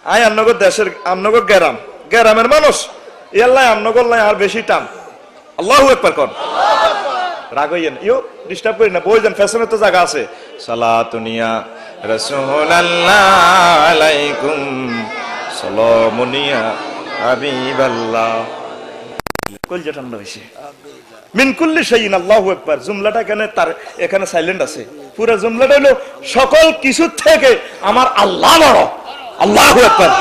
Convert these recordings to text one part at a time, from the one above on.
আয় আমনগর দেশের আমনগর গ্রামের মানুষ ইয়াল্লাহ আমনগর লাই আর বেশি টান। আল্লাহু আকবার কর। রাগ হইয়েন ইও ডিস্টার্ব করি না, বইজন ফ্যাশনে তো জায়গা আছে। সালাতুনিয়া রাসূলুল্লাহ আলাইকুম সালামুনিয়া হাবিবাল্লাহ। কলজা ঠান্ডা হইছে। মিন কুল্লি শাইইন আল্লাহু আকবার। জুমলাটা এখানে সাইলেন্ট আছে। পুরো জুমলাটা হলো সকল কিছু থেকে আমার আল্লাহ বড়। আল্লাহু আকবার।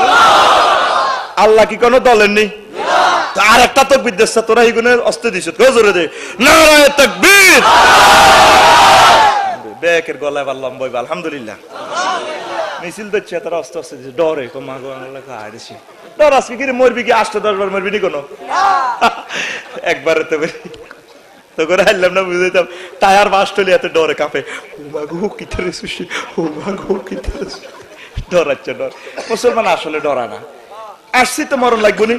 আল্লাহ কি কোনো দলের নেই? আর একটা তাকবীর দিছ তোরা এই গুণের অস্তে দিছ জোরে দে নারায়ে তাকবীর। বেকের গলায় বললাম বই আলহামদুলিল্লাহ। মিছিল দিচ্ছে তারা অস্তে অস্তে দিছে ডরে কো মাগো আল্লাহ কা আইছি ডর আজকে কি মরবি কি 8-10 বার মরবি নি কোনো একবারে তো তো করে আইলাম না বুঝাইতাম টায়ার বাস্টলি এত ডরে কাঁপে ও মাগো কি তরে সুশি ও মাগো কি তরে ডরাচ্ছে ডর। মুসলমান আসলে ডরা না। আসছি তো মরণ লাগবো নি।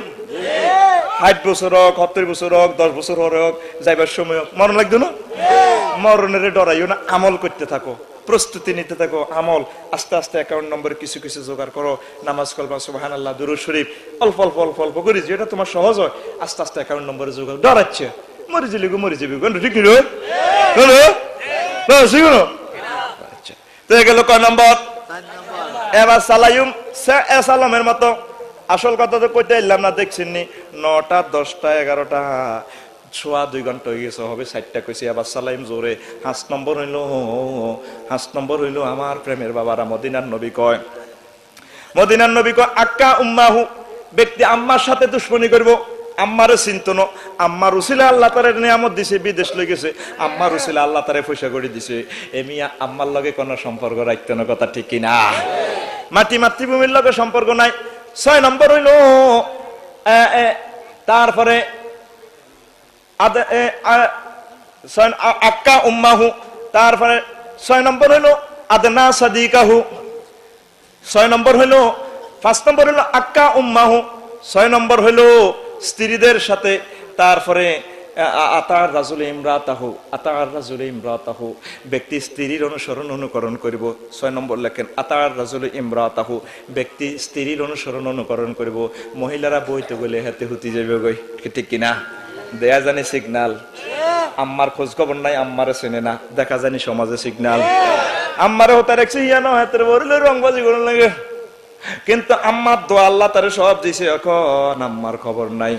60 বছর হোক 70 বছর হোক 10 বছর হোক যাইবার সময় হোক মরণ লাগতো না। মরণের ডরাইও না, আমল করতে থাকো, প্রস্তুতি নিতে থাকো। আমল আস্তে আস্তে অ্যাকাউন্ট নম্বরে কিছু কিছু জোগাড় করো। নামাজ কলমা সুবহানাল্লাহ দুরূদ শরীফ অল্প অল্প অল্প অল্প করি, যেটা তোমার সহজ হয় আস্তে আস্তে অ্যাকাউন্ট নম্বরে জোগাড়। ডরাচ্ছে মরে যাবি ঠিক নি আচ্ছা তো গেল কয় নম্বর? এবার সালাইম সালামের মতো আসল কথা তো কইতে এলাম না, দেখছেননি 9টা 10টা 11টা সোয়া 2 ঘন্টা হয়ে গেছে হবে 60টা কইছি। আবার সালাইম জোরে। 5 নম্বর হইল আমার প্রেমের বাবারা মদিনার নবী কয় আক্কা উম্মাহু, ব্যক্তি আম্মার সাথে দুশমনি করব আম্মারে চিন্তন। আম্মার উসিলা আল্লাহ তারে নিয়ামত দিছে, বিদেশ লই গেছে, আম্মার উসিলা আল্লাহ তারে পয়সা করে দিছে, এমিয়া আম্মার লগে কোনো সম্পর্ক রাখতে না। কথা ঠিক কিনা? মাতৃভূমির লগে সম্পর্ক নাই। 6 নম্বর হইল তারপরে আক্কা উম্মাহু। তারপরে 6 নম্বর হইল আদনা সাদিকাহু। 6 নম্বর হইল 5 নম্বর হইল আক্কা উম্মাহু। 6 নম্বর হইল স্ত্রীদের সাথে। তারপরে আতার রাজুল ইমরাতাহু, ব্যক্তি স্ত্রীর অনুকরণ করিব। 6 নম্বর লেখেন আতার রাজুল ইমরাতাহু, ব্যক্তি স্ত্রীর অনুকরণ করিব। মহিলারা বইতে গেলে হাতে হুতি যাবে গই, ঠিক কিনা? দেয়া জানি সিগনাল। আম্মার খোঁজ খবর নাই, আম্মারে চেনে না, দেখা জানি সমাজে সিগনাল। আম্মারে হতে রাখছে ইয়ানো হাতের বললে রংবাজি করে লাগে, কিন্তু আম্মার দোয়া আল্লাহ তারে সব দিছে, এখন আম্মার খবর নাই।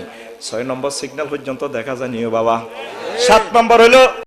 6 নম্বর সিগন্যাল পর্যন্ত দেখা যায়নি বাবা। 7 নম্বর হইলো